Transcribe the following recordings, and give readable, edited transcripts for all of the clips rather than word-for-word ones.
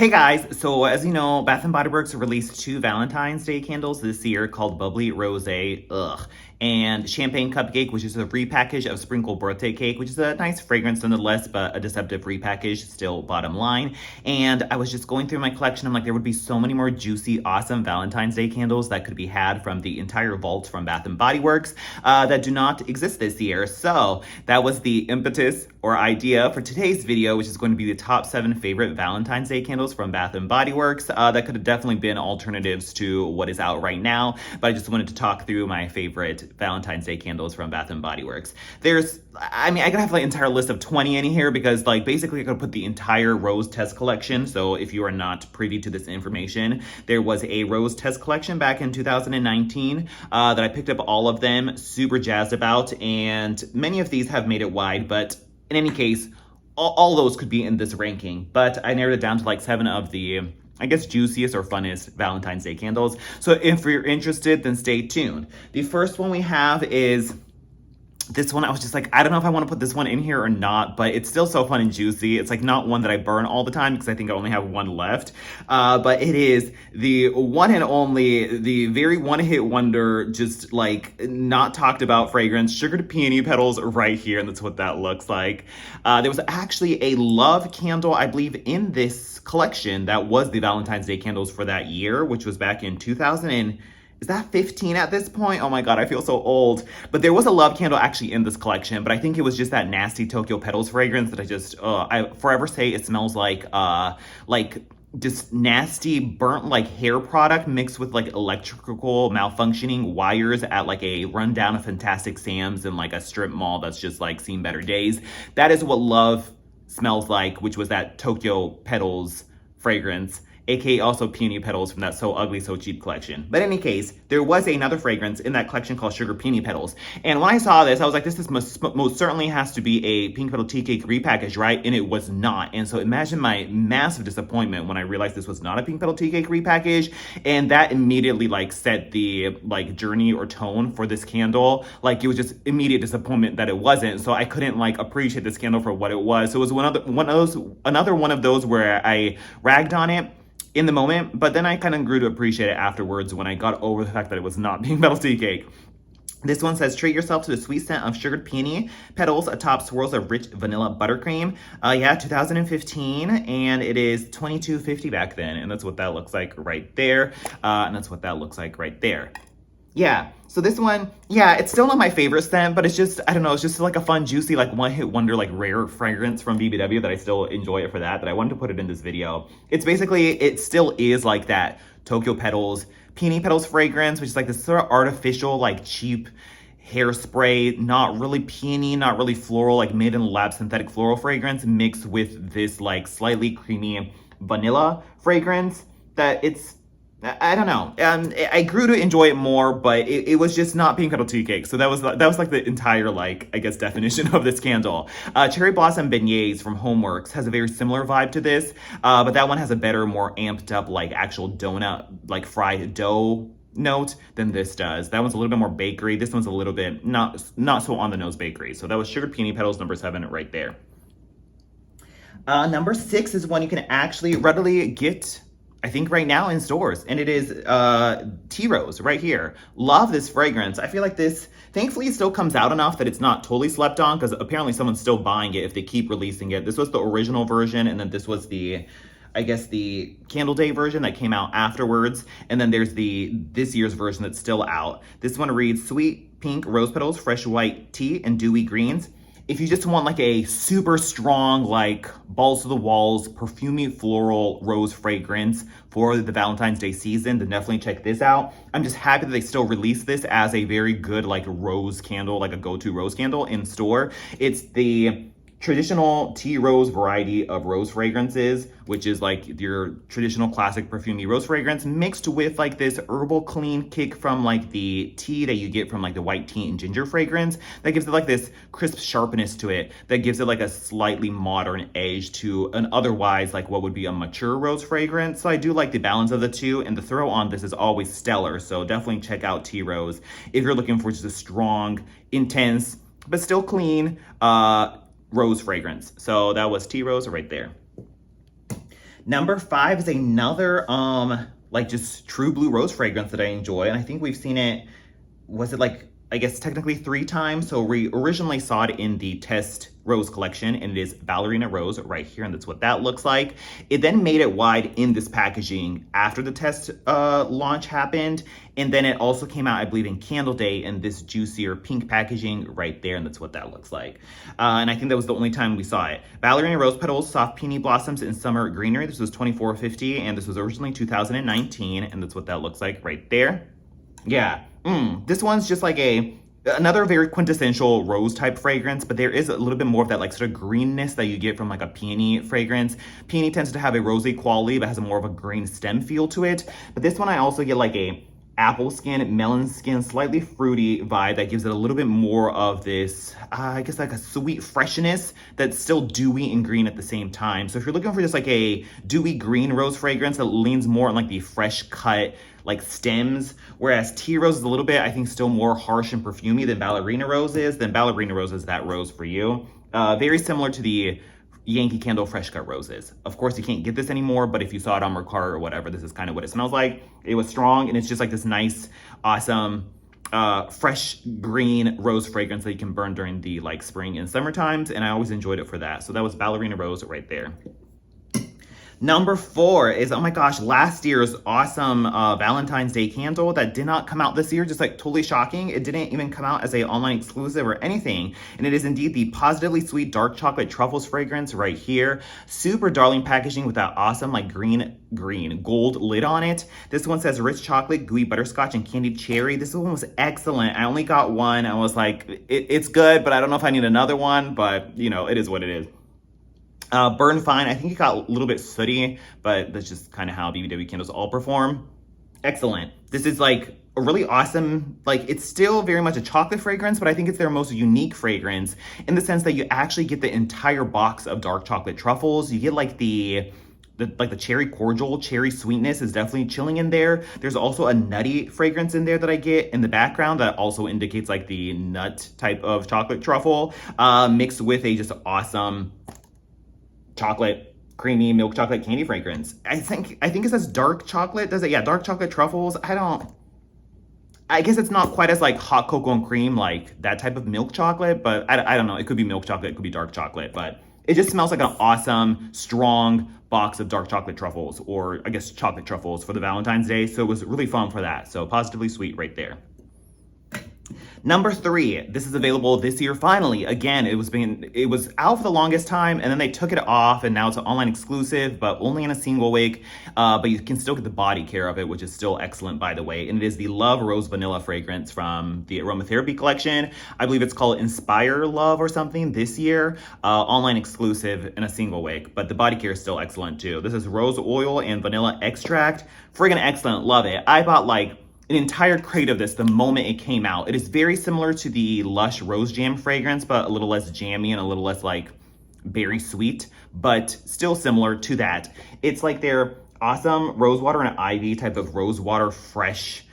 Hey guys, so as you know, Bath & Body Works released two Valentine's Day candles this year called Bubbly, Rosé, and Champagne Cupcake, which is a repackage of Sprinkle Birthday Cake, which is a nice fragrance nonetheless, but a deceptive repackage, still bottom line. And I was just going through my collection, I'm like, there would be so many more juicy, awesome Valentine's Day candles that could be had from the entire vault from Bath & Body Works that do not exist this year. So that was the impetus or idea for today's video, which is going to be the top 7 favorite Valentine's Day candles from Bath & Body Works. That could have definitely been alternatives to what is out right now, but I just wanted to talk through my favorite Valentine's Day candles from Bath & Body Works. I could have like an entire list of 20 in here because like basically I could put the entire Rose Test collection. So if you are not privy to this information, there was a Rose Test collection back in 2019 that I picked up all of them, super jazzed about, and many of these have made it wide, but in any case, all those could be in this ranking, but I narrowed it down to like 7 of the, I guess, juiciest or funnest Valentine's Day candles. So if you're interested, then stay tuned. The first one we have is this one. I was just like, I don't know if I want to put this one in here or not, but it's still so fun and juicy. It's like not one that I burn all the time because I think I only have one left. But it is the one and only, the very one-hit wonder, just like not talked about fragrance, Sugared Peony Petals right here. And that's what that looks like. There was actually a love candle, I believe, in this collection that was the Valentine's Day candles for that year, which was back in 2000 is that 15 at this point? Oh my God, I feel so old. But there was a love candle actually in this collection, but I think it was just that nasty Tokyo Petals fragrance that I forever say it smells like just nasty burnt like hair product mixed with like electrical malfunctioning wires at like a rundown of Fantastic Sam's and like a strip mall that's just like seen better days. That is what love smells like, which was that Tokyo Petals fragrance, aka also Peony Petals from that So Ugly So Cheap collection. But in any case, there was another fragrance in that collection called Sugar Peony Petals. And when I saw this, I was like, this most certainly has to be a Pink Petal Tea Cake repackage, right? And it was not. And so imagine my massive disappointment when I realized this was not a Pink Petal Tea Cake repackage. And that immediately like set the like journey or tone for this candle. Like it was just immediate disappointment that it wasn't. So I couldn't like appreciate this candle for what it was. So it was another one of those where I ragged on it in the moment, but then I kind of grew to appreciate it afterwards when I got over the fact that it was not Pink Petal Tea Cake. This one says, treat yourself to the sweet scent of sugared peony petals atop swirls of rich vanilla buttercream. 2015, and it is $22.50 back then, and that's what that looks like right there. And that's what that looks like right there. Yeah, so this one, yeah, it's still not my favorite scent, but it's just, I don't know, it's just like a fun, juicy, like one-hit wonder, like rare fragrance from BBW that I still enjoy it for that I wanted to put it in this video. It's basically, it still is like that Tokyo Petals, Peony Petals fragrance, which is like this sort of artificial, like cheap hairspray, not really peony, not really floral, like made in lab synthetic floral fragrance mixed with this like slightly creamy vanilla fragrance that I don't know. I grew to enjoy it more, but it was just not Pink Petal Tea Cake. So that was like the entire, like, I guess, definition of this candle. Cherry Blossom Beignets from Homeworks has a very similar vibe to this, but that one has a better, more amped up, like, actual donut, like, fried dough note than this does. That one's a little bit more bakery. This one's a little bit not so on the nose bakery. So that was Sugared Peony Petals, number 7 right there. Number 6 is one you can actually readily get, I think, right now in stores, and it is Tea Rose right here. Love this fragrance. I feel like this, thankfully, it still comes out enough that it's not totally slept on, because apparently someone's still buying it if they keep releasing it. This was the original version, and then this was the, I guess, the Candle Day version that came out afterwards, and then there's this year's version that's still out. This one reads, sweet pink rose petals, fresh white tea, and dewy greens. If you just want like a super strong, like balls to the walls, perfumey floral rose fragrance for the Valentine's Day season, then definitely check this out. I'm just happy that they still release this as a very good like rose candle, like a go-to rose candle in store. It's the traditional tea rose variety of rose fragrances, which is like your traditional classic perfumey rose fragrance mixed with like this herbal clean kick from like the tea that you get from like the white tea and ginger fragrance that gives it like this crisp sharpness to it, that gives it like a slightly modern edge to an otherwise like what would be a mature rose fragrance. So I do like the balance of the two, and the throw on this is always stellar. So definitely check out Tea Rose if you're looking for just a strong, intense, but still clean rose fragrance. So that was Tea Rose right there. Number 5 is another like just true blue rose fragrance that I enjoy, and I think we've seen it, was it like, I guess technically 3 times. So we originally saw it in the test rose collection, and it is Ballerina Rose right here, and that's what that looks like. It then made it wide in this packaging after the test launch happened, and then it also came out, I believe, in Candle Day in this juicier pink packaging right there, and that's what that looks like. And I think that was the only time we saw it. Ballerina Rose Petals, Soft Peony Blossoms in Summer Greenery. This was $24.50, and this was originally 2019, and that's what that looks like right there. Yeah, this one's just like another very quintessential rose type fragrance, but there is a little bit more of that like sort of greenness that you get from like a peony fragrance. Peony tends to have a rosy quality, but has a more of a green stem feel to it. But this one I also get like a apple skin, melon skin, slightly fruity vibe that gives it a little bit more of this, I guess like a sweet freshness that's still dewy and green at the same time. So if you're looking for just like a dewy green rose fragrance that leans more on like the fresh cut like stems, whereas tea rose is a little bit, I think, still more harsh and perfumey than Ballerina Rose is, then Ballerina Rose is that rose for you. Very similar to the Yankee Candle Fresh Cut Roses. Of course, you can't get this anymore, but if you saw it on Mercari or whatever, this is kind of what it smells like. It was strong, and it's just like this nice, awesome, fresh green rose fragrance that you can burn during the like spring and summer times, and I always enjoyed it for that. So that was Ballerina Rose right there. Number 4 is, oh my gosh, last year's awesome Valentine's Day candle that did not come out this year, just like totally shocking. It didn't even come out as a online exclusive or anything. And it is indeed the Positively Sweet Dark Chocolate Truffles fragrance right here. Super darling packaging with that awesome like green gold lid on it. This one says rich chocolate, gooey butterscotch, and candied cherry. This one was excellent. I only got one. I was like, it's good, but I don't know if I need another one, but you know, it is what it is. Burn fine. I think it got a little bit sooty, but that's just kind of how BBW candles all perform. Excellent. This is like a really awesome, like it's still very much a chocolate fragrance, but I think it's their most unique fragrance in the sense that you actually get the entire box of dark chocolate truffles. You get like the cherry cordial, cherry sweetness is definitely chilling in there. There's also a nutty fragrance in there that I get in the background that also indicates like the nut type of chocolate truffle, mixed with a just awesome chocolate, creamy milk chocolate candy fragrance. I think it says dark chocolate. Does it? Yeah, dark chocolate truffles. I guess it's not quite as like hot cocoa and cream, like that type of milk chocolate, but I don't know. It could be milk chocolate, it could be dark chocolate, but it just smells like an awesome, strong box of dark chocolate truffles, or I guess chocolate truffles for the Valentine's Day. So it was really fun for that. So Positively Sweet right there. Number 3, this is available this year finally. Again, it was out for the longest time, and then they took it off, and now it's an online exclusive, but only in a single wick. But you can still get the body care of it, which is still excellent, by the way. And it is the Love Rose Vanilla fragrance from the Aromatherapy collection. I believe it's called Inspire Love or something this year. Online exclusive in a single wick, but the body care is still excellent too. This is rose oil and vanilla extract. Friggin' excellent, love it. I bought like an entire crate of this the moment it came out. It is very similar to the Lush Rose Jam fragrance, but a little less jammy and a little less like berry sweet, but still similar to that. It's like their awesome rosewater and ivy type of rosewater fresh,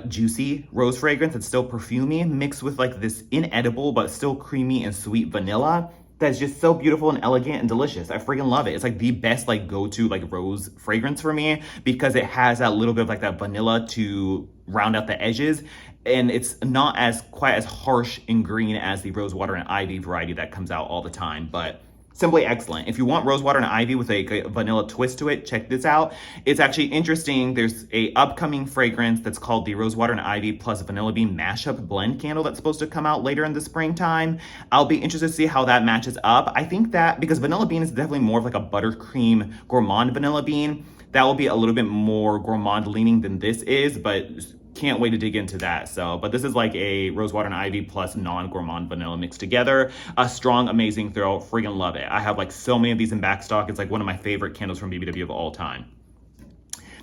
juicy rose fragrance that's still perfumey, mixed with like this inedible but still creamy and sweet vanilla. That's just so beautiful and elegant and delicious. I freaking love it. It's like the best like go-to like rose fragrance for me because it has that little bit of like that vanilla to round out the edges, and it's not as quite as harsh and green as the rosewater and ivy variety that comes out all the time, but simply excellent. If you want rosewater and ivy with a vanilla twist to it, check this out. It's actually interesting. There's a upcoming fragrance that's called the Rosewater and Ivy plus Vanilla Bean Mashup Blend Candle that's supposed to come out later in the springtime. I'll be interested to see how that matches up. I think that because Vanilla Bean is definitely more of like a buttercream gourmand vanilla bean, that will be a little bit more gourmand leaning than this is, but can't wait to dig into that. So, but this is like a rosewater and ivy plus non-gourmand vanilla mixed together. A strong, amazing throw. Freaking love it. I have like so many of these in backstock. It's like one of my favorite candles from BBW of all time.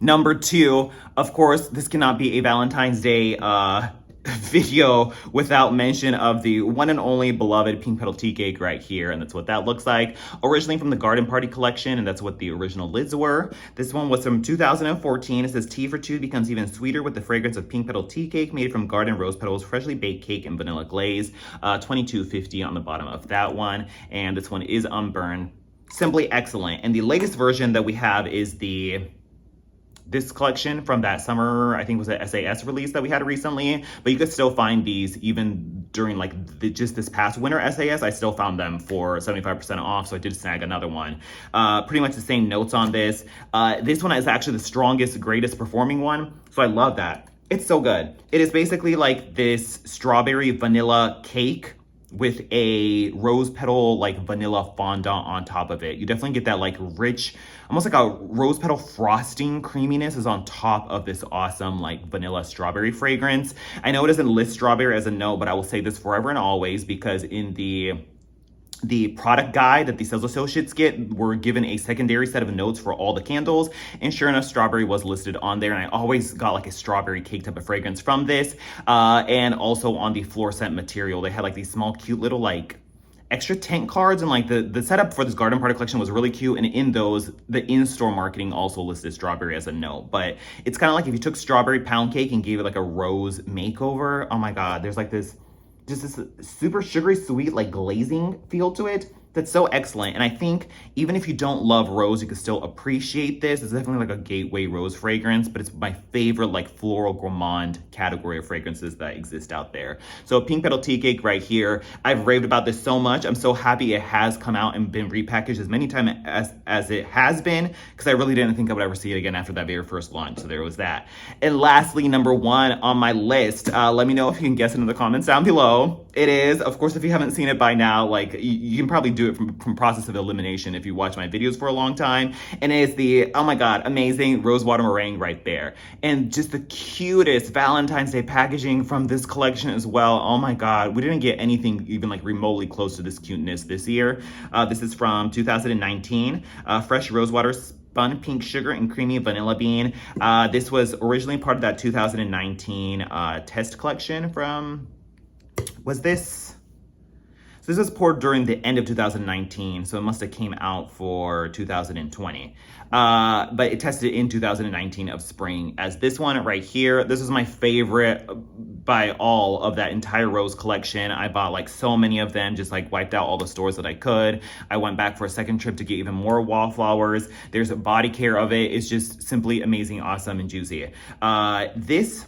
Number 2, of course, this cannot be a Valentine's Day video without mention of the one and only beloved pink petal tea cake right here, and that's what that looks like. Originally from the Garden Party collection, and that's what the original lids were. This one was from 2014. It says tea for two becomes even sweeter with the fragrance of pink petal tea cake made from garden rose petals, freshly baked cake, and vanilla glaze. $22.50 on the bottom of that one, and this one is unburned. simply excellent. And the latest version that we have is this collection from that summer, I think it was an SAS release that we had recently, but you could still find these even during like just this past winter SAS. I still found them for 75% off, so I did snag another one. Pretty much the same notes on this. This one is actually the strongest, greatest performing one, so I love that. It's so good. It is basically like this strawberry vanilla cake with a rose petal like vanilla fondant on top of it. You definitely get that like rich, almost like a rose petal frosting creaminess is on top of this awesome like vanilla strawberry fragrance. I know it doesn't list strawberry as a note, but I will say this forever and always, because in the product guide that the sales associates get, we're given a secondary set of notes for all the candles, and sure enough, strawberry was listed on there, and I always got like a strawberry cake type of fragrance from this. And also on the floor scent material, they had like these small cute little like extra tent cards, and like the setup for this garden party collection was really cute, and in those, the in-store marketing also listed strawberry as a note. But it's kind of like if you took strawberry pound cake and gave it like a rose makeover. Oh my god, there's like this super sugary sweet like glazing feel to it that's so excellent. And I think even if you don't love rose, you can still appreciate this. It's definitely like a gateway rose fragrance, but it's my favorite like floral gourmand category of fragrances that exist out there. So Pink Petal Tea Cake right here. I've raved about this so much. I'm so happy it has come out and been repackaged as many times as it has been, because I really didn't think I would ever see it again after that very first launch. So there was that. And lastly, number one on my list, let me know if you can guess it in the comments down below. It is, of course, if you haven't seen it by now, like you can probably do it from process of elimination if you watch my videos for a long time. And it is the, oh my god, amazing Rosewater Meringue right there. And just the cutest Valentine's Day packaging from this collection as well. Oh my god, we didn't get anything even like remotely close to this cuteness this year. This is from 2019, fresh rosewater spun pink sugar and creamy vanilla bean. This was originally part of that 2019 test collection from, was this? So this was poured during the end of 2019, so it must have came out for 2020. But it tested in 2019 of spring as this one right here. This is my favorite by all of that entire rose collection. I bought like so many of them, just like wiped out all the stores that I could. I went back for a second trip to get even more wallflowers. There's a body care of it. It's just simply amazing, awesome, and juicy. This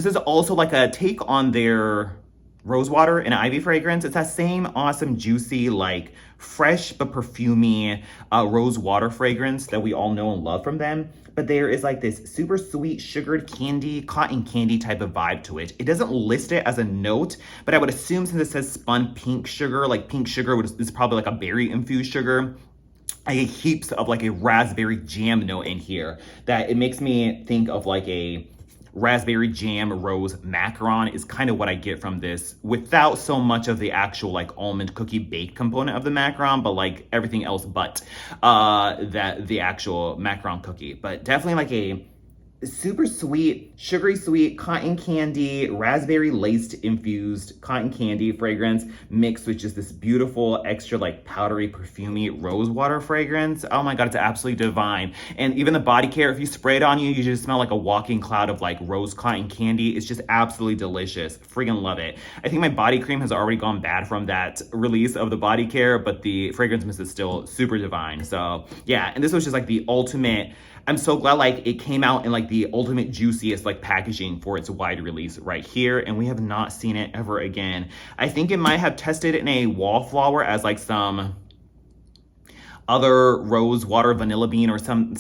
is also like a take on their Rosewater and Ivy fragrance. It's that same awesome, juicy, like fresh but perfumey rose water fragrance that we all know and love from them. But there is like this super sweet sugared candy, cotton candy type of vibe to it. It doesn't list it as a note, but I would assume since it says spun pink sugar, like pink sugar is probably like a berry infused sugar. I get heaps of like a raspberry jam note in here that it makes me think of like a raspberry jam rose macaron is kind of what I get from this, without so much of the actual like almond cookie bake component of the macaron, but like everything else but that the actual macaron cookie. But definitely like a super sweet, sugary sweet, cotton candy, raspberry laced infused cotton candy fragrance mixed with just this beautiful, extra like powdery, perfumey rose water fragrance. Oh my god, it's absolutely divine. And even the body care, if you spray it on you, you just smell like a walking cloud of like rose cotton candy. It's just absolutely delicious. Friggin' love it. I think my body cream has already gone bad from that release of the body care, but the fragrance mist is still super divine. So yeah, and this was just like the ultimate. I'm so glad like it came out in like the ultimate juiciest like packaging for its wide release right here, and we have not seen it ever again. I think it might have tested in a wallflower as like some other rose water vanilla bean or some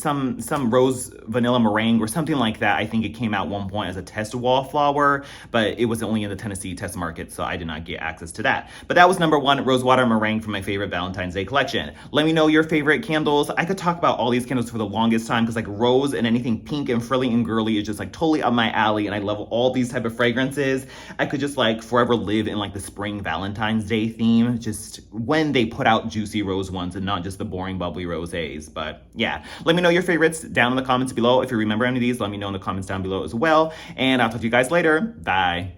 rose vanilla meringue or something like that. I think it came out one point as a test wallflower, but it was only in the Tennessee test market, so I did not get access to that. But that was number one, rose water meringue from my favorite Valentine's Day collection. Let me know your favorite candles. I could talk about all these candles for the longest time because like rose and anything pink and frilly and girly is just like totally up my alley, and I love all these type of fragrances. I could just like forever live in like the spring Valentine's Day theme, just when they put out juicy rose ones and not just the boring bubbly rosés. But yeah, let me know your favorites down in the comments below. If you remember any of these, let me know in the comments down below as well. And I'll talk to you guys later. Bye.